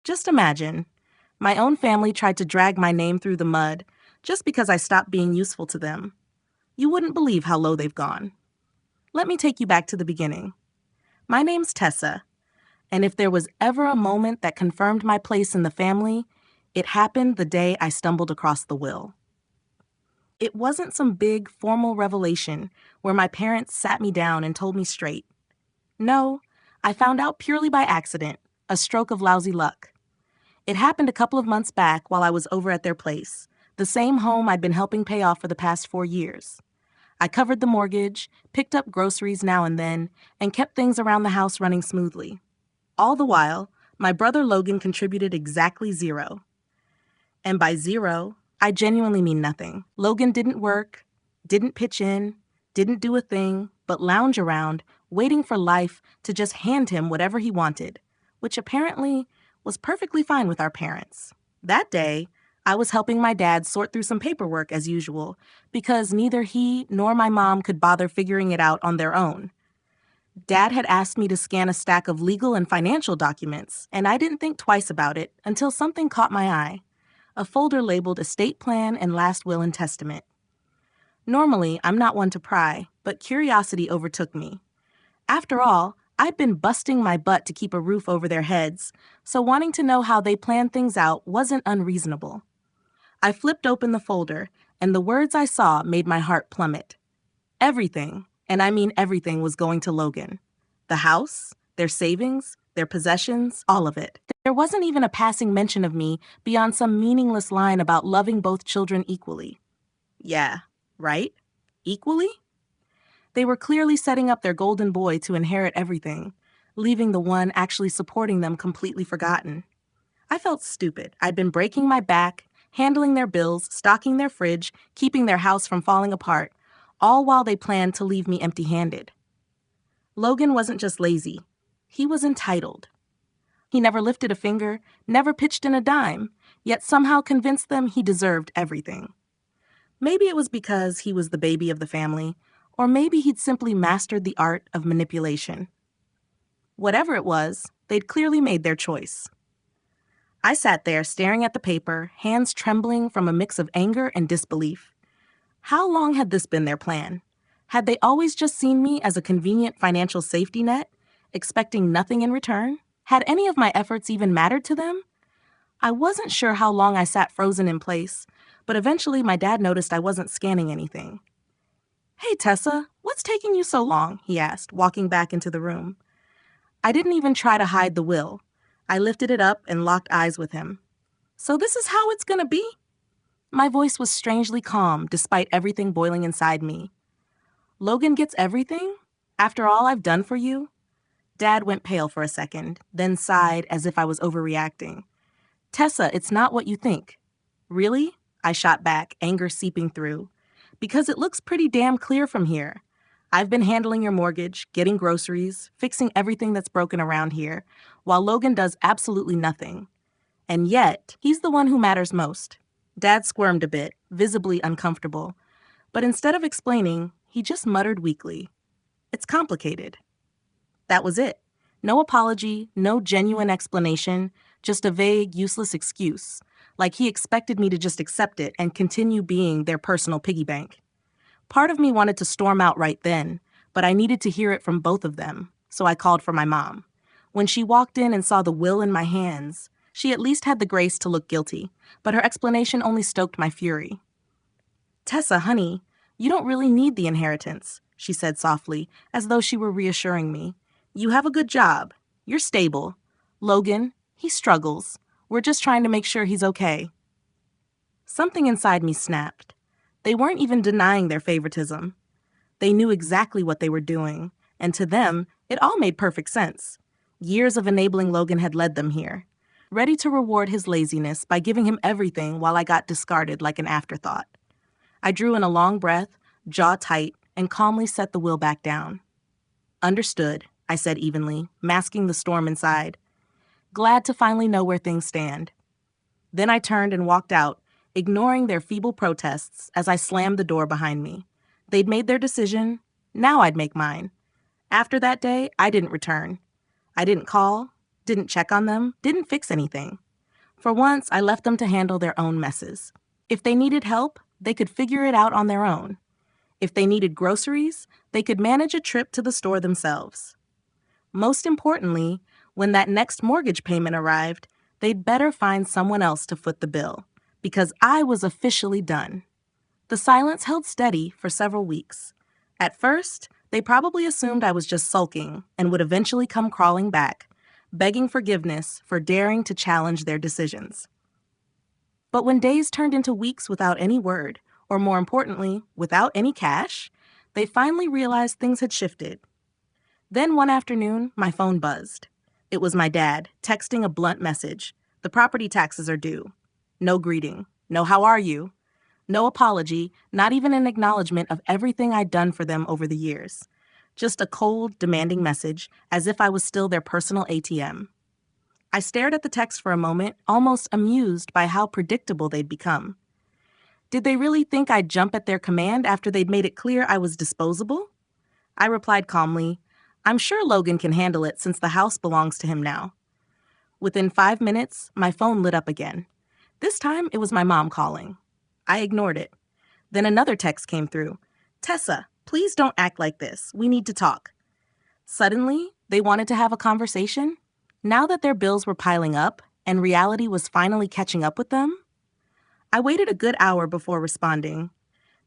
Just imagine. My own family tried to drag my name through the mud just because I stopped being useful to them. You wouldn't believe how low they've gone. Let me take you back to the beginning. My name's Tessa, and if there was ever a moment that confirmed my place in the family, it happened the day I stumbled across the will. It wasn't some big, formal revelation where my parents sat me down and told me straight. No, I found out purely by accident, a stroke of lousy luck. It happened a couple of months back while I was over at their place, the same home I'd been helping pay off for the past 4 years. I covered the mortgage, picked up groceries now and then, and kept things around the house running smoothly. All the while, my brother Logan contributed exactly 0. And by 0, I genuinely mean nothing. Logan didn't work, didn't pitch in, didn't do a thing, but lounge around, waiting for life to just hand him whatever he wanted, which apparently was perfectly fine with our parents. That day, I was helping my dad sort through some paperwork as usual, because neither he nor my mom could bother figuring it out on their own. Dad had asked me to scan a stack of legal and financial documents, and I didn't think twice about it until something caught my eye. A folder labeled estate plan and last will and testament. Normally, I'm not one to pry, but curiosity overtook me. After all, I'd been busting my butt to keep a roof over their heads, so wanting to know how they planned things out wasn't unreasonable. I flipped open the folder, and the words I saw made my heart plummet. Everything, and I mean everything, was going to Logan. The house, their savings, their possessions, all of it. There wasn't even a passing mention of me beyond some meaningless line about loving both children equally. Yeah, right? Equally? They were clearly setting up their golden boy to inherit everything, leaving the one actually supporting them completely forgotten. I felt stupid. I'd been breaking my back, handling their bills, stocking their fridge, keeping their house from falling apart, all while they planned to leave me empty-handed. Logan wasn't just lazy. He was entitled. He never lifted a finger, never pitched in a dime, yet somehow convinced them he deserved everything. Maybe it was because he was the baby of the family, or maybe he'd simply mastered the art of manipulation. Whatever it was, they'd clearly made their choice. I sat there staring at the paper, hands trembling from a mix of anger and disbelief. How long had this been their plan? Had they always just seen me as a convenient financial safety net, expecting nothing in return? Had any of my efforts even mattered to them? I wasn't sure how long I sat frozen in place, but eventually my dad noticed I wasn't scanning anything. "Hey, Tessa, what's taking you so long?" he asked, walking back into the room. I didn't even try to hide the will. I lifted it up and locked eyes with him. "So this is how it's gonna be?" My voice was strangely calm despite everything boiling inside me. "Logan gets everything? After all I've done for you?" Dad went pale for a second, then sighed as if I was overreacting. "Tessa, it's not what you think." "Really?" I shot back, anger seeping through. "Because it looks pretty damn clear from here. I've been handling your mortgage, getting groceries, fixing everything that's broken around here, while Logan does absolutely nothing. And yet, he's the one who matters most." Dad squirmed a bit, visibly uncomfortable. But instead of explaining, he just muttered weakly, "It's complicated." That was it. No apology, no genuine explanation, just a vague, useless excuse, like he expected me to just accept it and continue being their personal piggy bank. Part of me wanted to storm out right then, but I needed to hear it from both of them, so I called for my mom. When she walked in and saw the will in my hands, she at least had the grace to look guilty, but her explanation only stoked my fury. "Tessa, honey, you don't really need the inheritance," she said softly, as though she were reassuring me. "You have a good job. You're stable. Logan, he struggles. We're just trying to make sure he's okay." Something inside me snapped. They weren't even denying their favoritism. They knew exactly what they were doing, and to them, it all made perfect sense. Years of enabling Logan had led them here, ready to reward his laziness by giving him everything while I got discarded like an afterthought. I drew in a long breath, jaw tight, and calmly set the will back down. "Understood," I said evenly, masking the storm inside. Glad to finally know where things stand. Then I turned and walked out, ignoring their feeble protests as I slammed the door behind me. They'd made their decision. Now I'd make mine. After that day, I didn't return. I didn't call. didn't check on them, didn't fix anything. For once, I left them to handle their own messes. If they needed help, they could figure it out on their own. If they needed groceries, they could manage a trip to the store themselves. Most importantly, when that next mortgage payment arrived, they'd better find someone else to foot the bill, because I was officially done. The silence held steady for several weeks. At first, they probably assumed I was just sulking and would eventually come crawling back, begging forgiveness for daring to challenge their decisions. But when days turned into weeks without any word, or more importantly, without any cash, they finally realized things had shifted. Then one afternoon, my phone buzzed. It was my dad, texting a blunt message. "The property taxes are due." No greeting. No "how are you?" No apology, not even an acknowledgement of everything I'd done for them over the years. Just a cold, demanding message, as if I was still their personal ATM. I stared at the text for a moment, almost amused by how predictable they'd become. Did they really think I'd jump at their command after they'd made it clear I was disposable? I replied calmly, "I'm sure Logan can handle it since the house belongs to him now." Within 5 minutes, my phone lit up again. This time, it was my mom calling. I ignored it. Then another text came through. "Tessa, please don't act like this. We need to talk." Suddenly, they wanted to have a conversation. Now that their bills were piling up and reality was finally catching up with them, I waited a good hour before responding.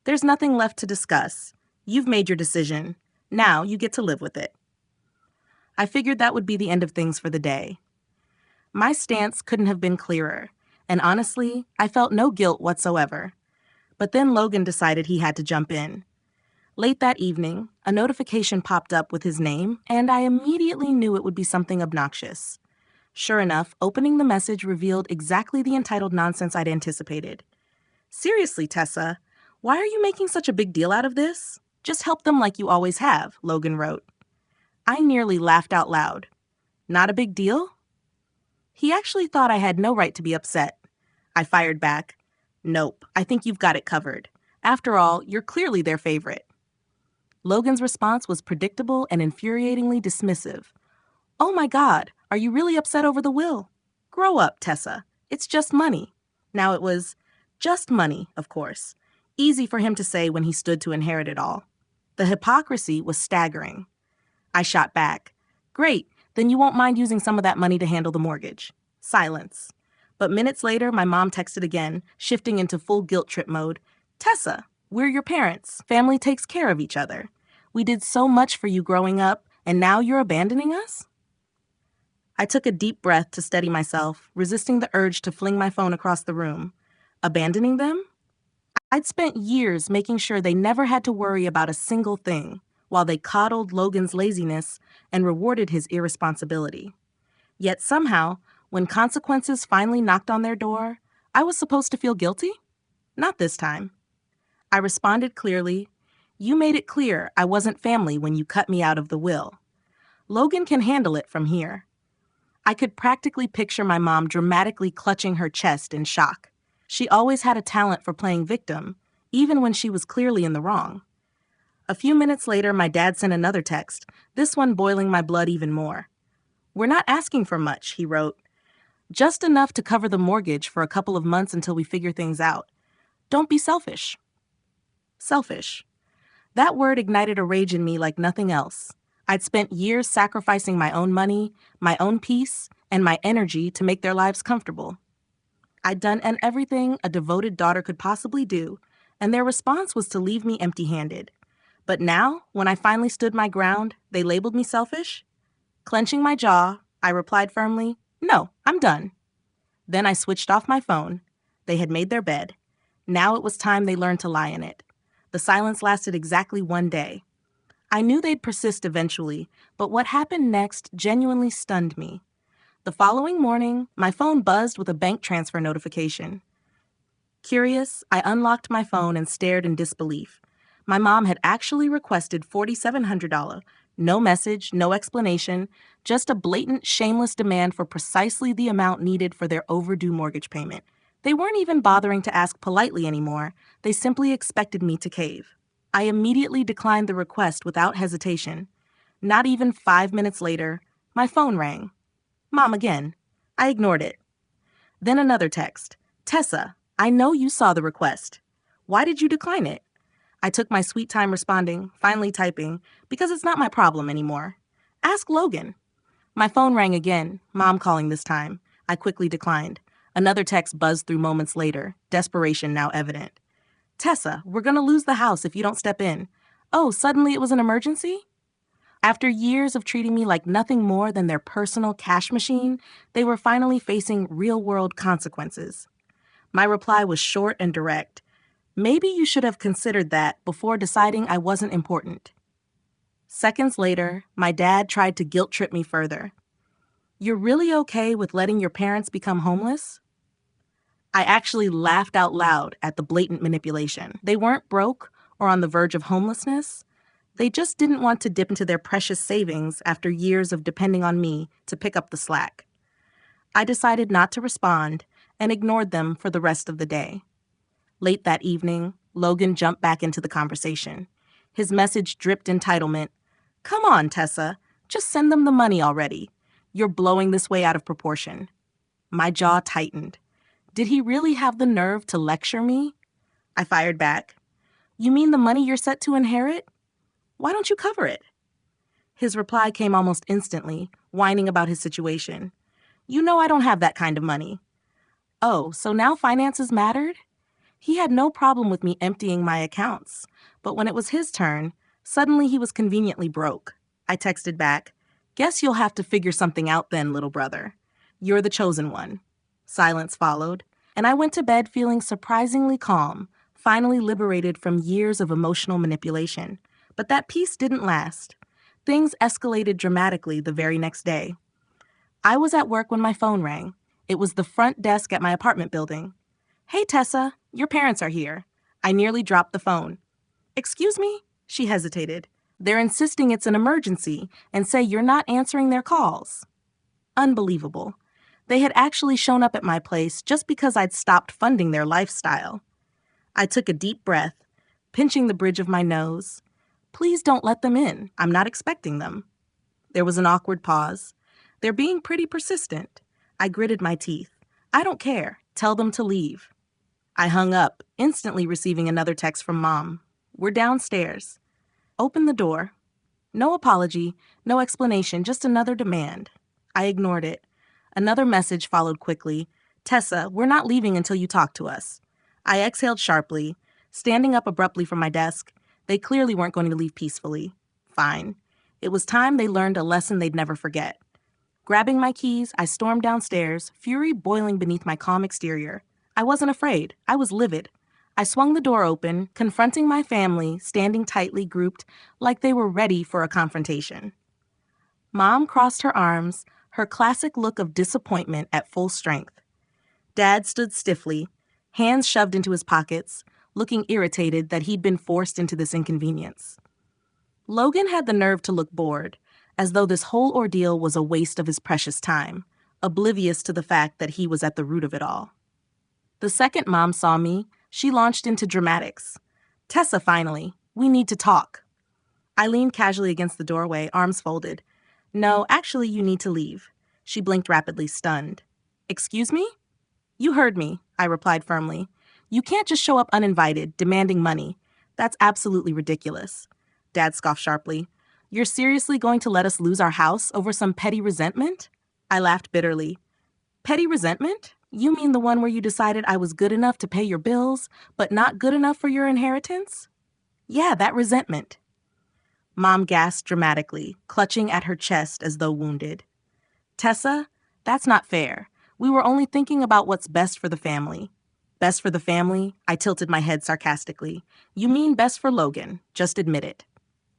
"There's nothing left to discuss. You've made your decision. Now you get to live with it." I figured that would be the end of things for the day. My stance couldn't have been clearer, and honestly, I felt no guilt whatsoever. But then Logan decided he had to jump in. Late that evening, a notification popped up with his name, and I immediately knew it would be something obnoxious. Sure enough, opening the message revealed exactly the entitled nonsense I'd anticipated. "Seriously, Tessa, why are you making such a big deal out of this? Just help them like you always have," Logan wrote. I nearly laughed out loud. Not a big deal? He actually thought I had no right to be upset. I fired back, "Nope, I think you've got it covered. After all, you're clearly their favorite." Logan's response was predictable and infuriatingly dismissive. "Oh my God, are you really upset over the will? Grow up, Tessa. It's just money." Now it was just money, of course. Easy for him to say when he stood to inherit it all. The hypocrisy was staggering. I shot back. "Great, then you won't mind using some of that money to handle the mortgage." Silence. But minutes later, my mom texted again, shifting into full guilt trip mode. "Tessa, we're your parents. Family takes care of each other. We did so much for you growing up, and now you're abandoning us?" I took a deep breath to steady myself, resisting the urge to fling my phone across the room. Abandoning them? I'd spent years making sure they never had to worry about a single thing, while they coddled Logan's laziness and rewarded his irresponsibility. Yet somehow, when consequences finally knocked on their door, I was supposed to feel guilty? Not this time. I responded clearly, "You made it clear I wasn't family when you cut me out of the will. Logan can handle it from here." I could practically picture my mom dramatically clutching her chest in shock. She always had a talent for playing victim, even when she was clearly in the wrong. A few minutes later, my dad sent another text, this one boiling my blood even more. "We're not asking for much," he wrote. "Just enough to cover the mortgage for a couple of months until we figure things out. Don't be selfish." Selfish. That word ignited a rage in me like nothing else. I'd spent years sacrificing my own money, my own peace, and my energy to make their lives comfortable. I'd done everything a devoted daughter could possibly do, and their response was to leave me empty-handed. But now, when I finally stood my ground, they labeled me selfish? Clenching my jaw, I replied firmly, "No, I'm done." Then I switched off my phone. They had made their bed. Now it was time they learned to lie in it. The silence lasted exactly 1 day. I knew they'd persist eventually, but what happened next genuinely stunned me. The following morning, my phone buzzed with a bank transfer notification. Curious, I unlocked my phone and stared in disbelief. My mom had actually requested $4,700. No message, no explanation, just a blatant, shameless demand for precisely the amount needed for their overdue mortgage payment. They weren't even bothering to ask politely anymore. They simply expected me to cave. I immediately declined the request without hesitation. Not even 5 minutes later, my phone rang. Mom again. I ignored it. Then another text. Tessa, I know you saw the request. Why did you decline it? I took my sweet time responding, finally typing, because it's not my problem anymore. Ask Logan. My phone rang again, Mom calling this time. I quickly declined. Another text buzzed through moments later, desperation now evident. Tessa, we're gonna lose the house if you don't step in. Oh, suddenly it was an emergency? After years of treating me like nothing more than their personal cash machine, they were finally facing real-world consequences. My reply was short and direct. Maybe you should have considered that before deciding I wasn't important. Seconds later, my dad tried to guilt-trip me further. You're really okay with letting your parents become homeless? I actually laughed out loud at the blatant manipulation. They weren't broke or on the verge of homelessness. They just didn't want to dip into their precious savings after years of depending on me to pick up the slack. I decided not to respond and ignored them for the rest of the day. Late that evening, Logan jumped back into the conversation. His message dripped entitlement. Come on, Tessa, just send them the money already. You're blowing this way out of proportion. My jaw tightened. Did he really have the nerve to lecture me? I fired back. You mean the money you're set to inherit? Why don't you cover it? His reply came almost instantly, whining about his situation. You know I don't have that kind of money. Oh, so now finances mattered? He had no problem with me emptying my accounts, but when it was his turn, suddenly he was conveniently broke. I texted back, Guess you'll have to figure something out then, little brother. You're the chosen one. Silence followed, and I went to bed feeling surprisingly calm, finally liberated from years of emotional manipulation. But that peace didn't last. Things escalated dramatically the very next day. I was at work when my phone rang. It was the front desk at my apartment building. Hey, Tessa, your parents are here. I nearly dropped the phone. Excuse me? She hesitated. They're insisting it's an emergency and say you're not answering their calls. Unbelievable. They had actually shown up at my place just because I'd stopped funding their lifestyle. I took a deep breath, pinching the bridge of my nose. Please don't let them in. I'm not expecting them. There was an awkward pause. They're being pretty persistent. I gritted my teeth. I don't care. Tell them to leave. I hung up, instantly receiving another text from Mom. We're downstairs. Open the door. No apology, no explanation, just another demand. I ignored it. Another message followed quickly. Tessa, we're not leaving until you talk to us. I exhaled sharply, standing up abruptly from my desk. They clearly weren't going to leave peacefully. Fine. It was time they learned a lesson they'd never forget. Grabbing my keys, I stormed downstairs, fury boiling beneath my calm exterior. I wasn't afraid. I was livid. I swung the door open, confronting my family, standing tightly grouped like they were ready for a confrontation. Mom crossed her arms, her classic look of disappointment at full strength. Dad stood stiffly, hands shoved into his pockets, looking irritated that he'd been forced into this inconvenience. Logan had the nerve to look bored, as though this whole ordeal was a waste of his precious time, oblivious to the fact that he was at the root of it all. The second Mom saw me, she launched into dramatics. Tessa, finally, we need to talk. I leaned casually against the doorway, arms folded. No, actually, you need to leave. She blinked rapidly, stunned. Excuse me? You heard me, I replied firmly. You can't just show up uninvited, demanding money. That's absolutely ridiculous. Dad scoffed sharply. You're seriously going to let us lose our house over some petty resentment? I laughed bitterly. Petty resentment? You mean the one where you decided I was good enough to pay your bills, but not good enough for your inheritance? Yeah, that resentment. Mom gasped dramatically, clutching at her chest as though wounded. Tessa, that's not fair. We were only thinking about what's best for the family. Best for the family? I tilted my head sarcastically. You mean best for Logan. Just admit it.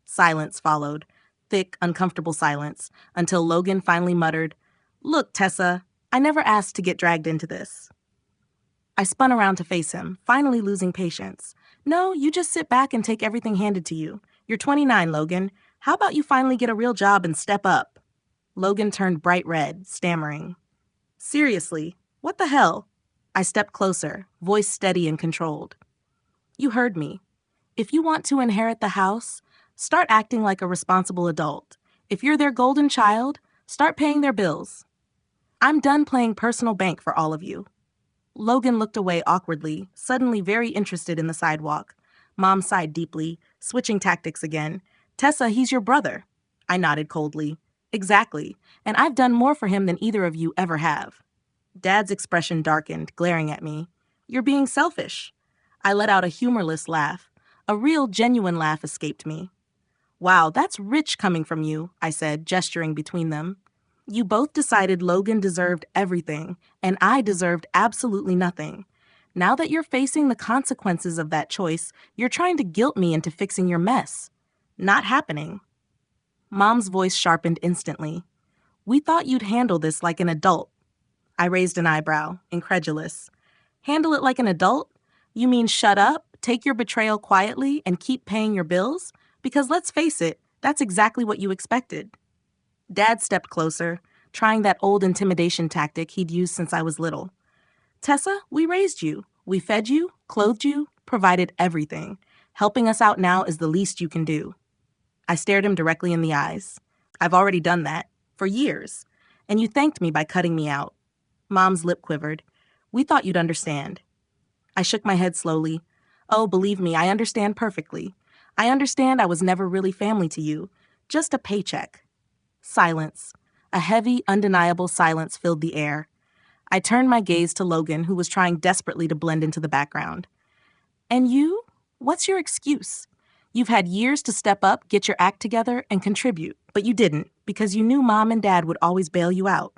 Silence followed. Thick, uncomfortable silence, until Logan finally muttered, Look, Tessa, I never asked to get dragged into this. I spun around to face him, finally losing patience. No, you just sit back and take everything handed to you. You're 29, Logan. How about you finally get a real job and step up? Logan turned bright red, stammering. Seriously, what the hell? I stepped closer, voice steady and controlled. You heard me. If you want to inherit the house, start acting like a responsible adult. If you're their golden child, start paying their bills. I'm done playing personal bank for all of you. Logan looked away awkwardly, suddenly very interested in the sidewalk. Mom sighed deeply, switching tactics again. Tessa, he's your brother. I nodded coldly. Exactly, and I've done more for him than either of you ever have. Dad's expression darkened, glaring at me. You're being selfish. I let out a humorless laugh. A real, genuine laugh escaped me. Wow, that's rich coming from you, I said, gesturing between them. You both decided Logan deserved everything, and I deserved absolutely nothing. Now that you're facing the consequences of that choice, you're trying to guilt me into fixing your mess. Not happening. Mom's voice sharpened instantly. We thought you'd handle this like an adult. I raised an eyebrow, incredulous. Handle it like an adult? You mean shut up, take your betrayal quietly, and keep paying your bills? Because let's face it, that's exactly what you expected. Dad stepped closer, trying that old intimidation tactic he'd used since I was little. Tessa, we raised you. We fed you, clothed you, provided everything. Helping us out now is the least you can do. I stared him directly in the eyes. I've already done that, for years. And you thanked me by cutting me out. Mom's lip quivered. We thought you'd understand. I shook my head slowly. Oh, believe me, I understand perfectly. I understand I was never really family to you. Just a paycheck. Silence. A heavy, undeniable silence filled the air. I turned my gaze to Logan, who was trying desperately to blend into the background. And you? What's your excuse? You've had years to step up, get your act together, and contribute, but you didn't, because you knew Mom and Dad would always bail you out.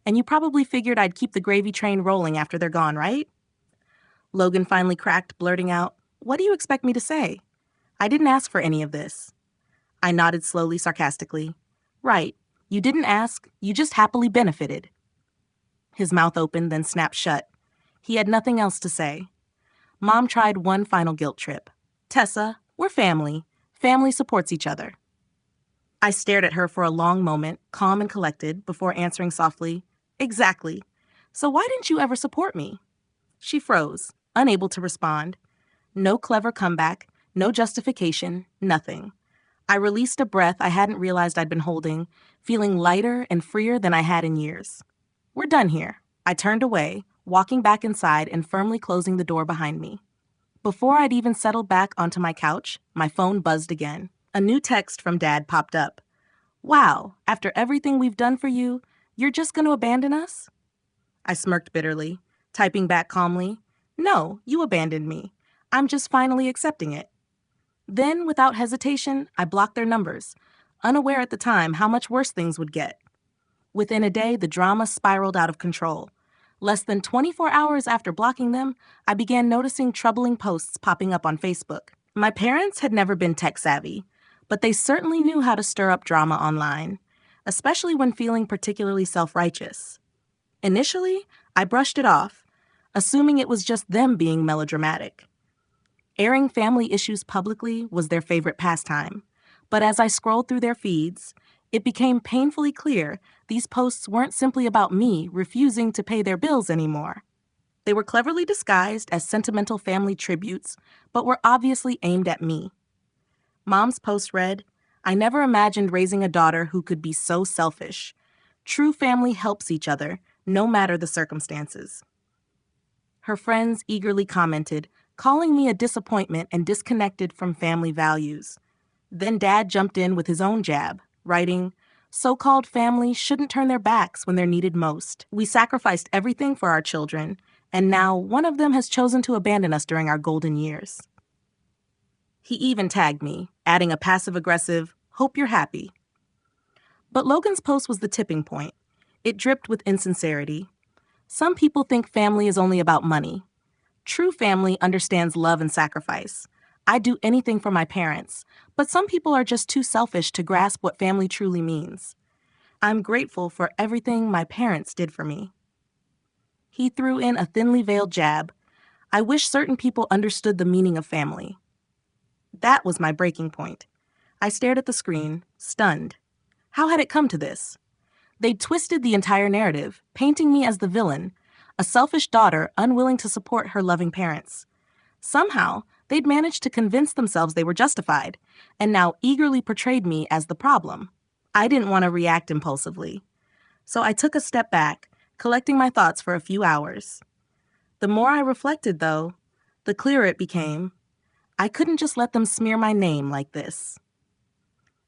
And you probably figured I'd keep the gravy train rolling after they're gone, right? Logan finally cracked, blurting out, What do you expect me to say? I didn't ask for any of this. I nodded slowly, sarcastically. Right. You didn't ask, you just happily benefited. His mouth opened, then snapped shut. He had nothing else to say. Mom tried one final guilt trip. Tessa, we're family. Family supports each other. I stared at her for a long moment, calm and collected, before answering softly, Exactly. So why didn't you ever support me? She froze, unable to respond. No clever comeback, no justification, nothing. I released a breath I hadn't realized I'd been holding, feeling lighter and freer than I had in years. We're done here. I turned away, walking back inside and firmly closing the door behind me. Before I'd even settled back onto my couch, my phone buzzed again. A new text from Dad popped up. Wow, after everything we've done for you, you're just going to abandon us? I smirked bitterly, typing back calmly, No, you abandoned me. I'm just finally accepting it. Then, without hesitation, I blocked their numbers, unaware at the time how much worse things would get. Within a day, the drama spiraled out of control. Less than 24 hours after blocking them, I began noticing troubling posts popping up on Facebook. My parents had never been tech-savvy, but they certainly knew how to stir up drama online, especially when feeling particularly self-righteous. Initially, I brushed it off, assuming it was just them being melodramatic. Airing family issues publicly was their favorite pastime, but as I scrolled through their feeds, it became painfully clear these posts weren't simply about me refusing to pay their bills anymore. They were cleverly disguised as sentimental family tributes, but were obviously aimed at me. Mom's post read, I never imagined raising a daughter who could be so selfish. True family helps each other, no matter the circumstances. Her friends eagerly commented, calling me a disappointment and disconnected from family values. Then Dad jumped in with his own jab, writing, So-called families shouldn't turn their backs when they're needed most. We sacrificed everything for our children, and now one of them has chosen to abandon us during our golden years. He even tagged me, adding a passive-aggressive, hope you're happy. But Logan's post was the tipping point. It dripped with insincerity. Some people think family is only about money. True family understands love and sacrifice. I'd do anything for my parents, but some people are just too selfish to grasp what family truly means. I'm grateful for everything my parents did for me. He threw in a thinly veiled jab. I wish certain people understood the meaning of family. That was my breaking point. I stared at the screen, stunned. How had it come to this? They'd twisted the entire narrative, painting me as the villain, a selfish daughter unwilling to support her loving parents. Somehow, they'd managed to convince themselves they were justified, and now eagerly portrayed me as the problem. I didn't want to react impulsively. So I took a step back, collecting my thoughts for a few hours. The more I reflected, though, the clearer it became. I couldn't just let them smear my name like this.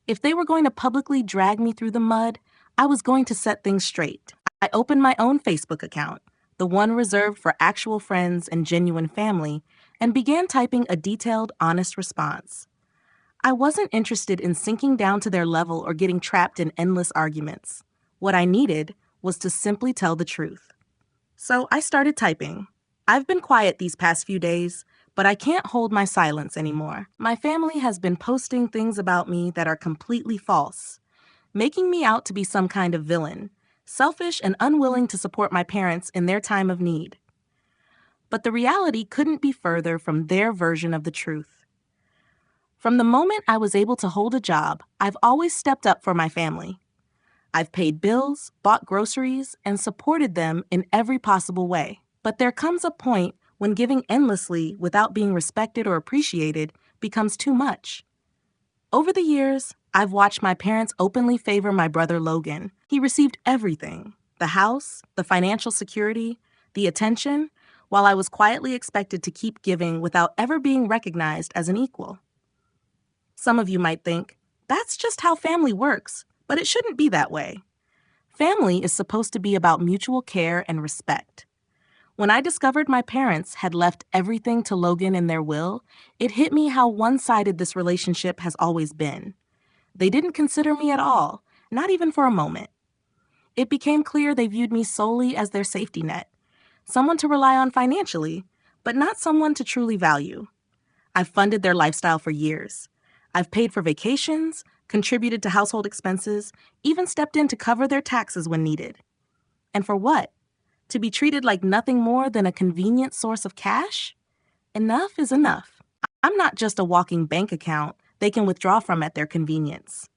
If they were going to publicly drag me through the mud, I was going to set things straight. I opened my own Facebook account, the one reserved for actual friends and genuine family, and began typing a detailed, honest response. I wasn't interested in sinking down to their level or getting trapped in endless arguments. What I needed was to simply tell the truth. So I started typing. I've been quiet these past few days, but I can't hold my silence anymore. My family has been posting things about me that are completely false, making me out to be some kind of villain, selfish and unwilling to support my parents in their time of need. But the reality couldn't be further from their version of the truth. From the moment I was able to hold a job, I've always stepped up for my family. I've paid bills, bought groceries, and supported them in every possible way. But there comes a point when giving endlessly without being respected or appreciated becomes too much. Over the years, I've watched my parents openly favor my brother Logan. He received everything: the house, the financial security, the attention, while I was quietly expected to keep giving without ever being recognized as an equal. Some of you might think, that's just how family works, but it shouldn't be that way. Family is supposed to be about mutual care and respect. When I discovered my parents had left everything to Logan in their will, it hit me how one-sided this relationship has always been. They didn't consider me at all, not even for a moment. It became clear they viewed me solely as their safety net, someone to rely on financially, but not someone to truly value. I've funded their lifestyle for years. I've paid for vacations, contributed to household expenses, even stepped in to cover their taxes when needed. And for what? To be treated like nothing more than a convenient source of cash? Enough is enough. I'm not just a walking bank account they can withdraw from at their convenience.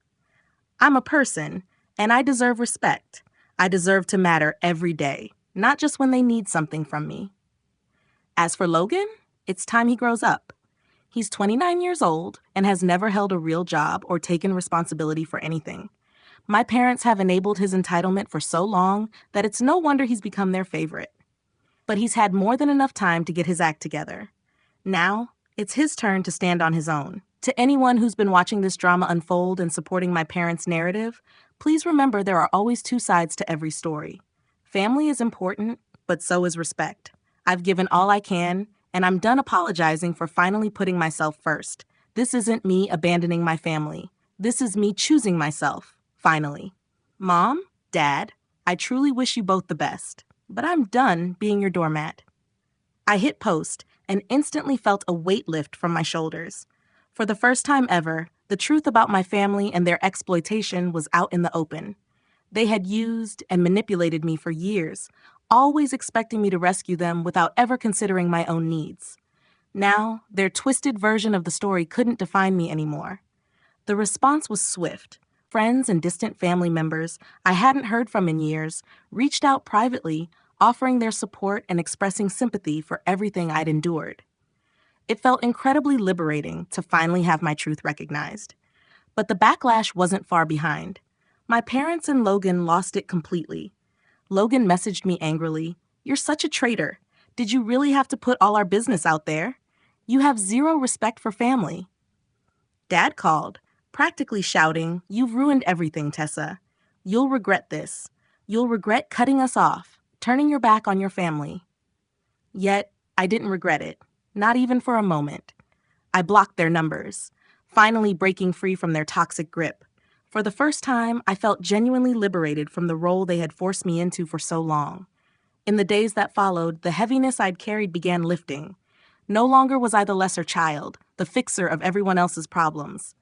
I'm a person, and I deserve respect. I deserve to matter every day, not just when they need something from me. As for Logan, it's time he grows up. He's 29 years old and has never held a real job or taken responsibility for anything. My parents have enabled his entitlement for so long that it's no wonder he's become their favorite. But he's had more than enough time to get his act together. Now, it's his turn to stand on his own. To anyone who's been watching this drama unfold and supporting my parents' narrative, please remember there are always two sides to every story. Family is important, but so is respect. I've given all I can, and I'm done apologizing for finally putting myself first. This isn't me abandoning my family. This is me choosing myself, finally. Mom, Dad, I truly wish you both the best, but I'm done being your doormat. I hit post and instantly felt a weight lift from my shoulders. For the first time ever, the truth about my family and their exploitation was out in the open. They had used and manipulated me for years, always expecting me to rescue them without ever considering my own needs. Now, their twisted version of the story couldn't define me anymore. The response was swift. Friends and distant family members I hadn't heard from in years reached out privately, offering their support and expressing sympathy for everything I'd endured. It felt incredibly liberating to finally have my truth recognized. But the backlash wasn't far behind. My parents and Logan lost it completely. Logan messaged me angrily, "You're such a traitor. Did you really have to put all our business out there? You have zero respect for family." Dad called, practically shouting, "You've ruined everything, Tessa. You'll regret this. You'll regret cutting us off, turning your back on your family." Yet, I didn't regret it, not even for a moment. I blocked their numbers, finally breaking free from their toxic grip. For the first time, I felt genuinely liberated from the role they had forced me into for so long. In the days that followed, the heaviness I'd carried began lifting. No longer was I the lesser child, the fixer of everyone else's problems.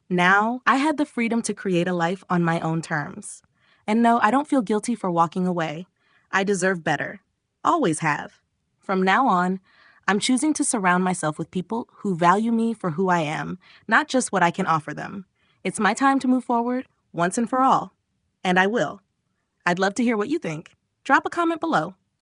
Now, I had the freedom to create a life on my own terms. And no, I don't feel guilty for walking away. I deserve better. Always have. From now on, I'm choosing to surround myself with people who value me for who I am, not just what I can offer them. It's my time to move forward, once and for all. And I will. I'd love to hear what you think. Drop a comment below.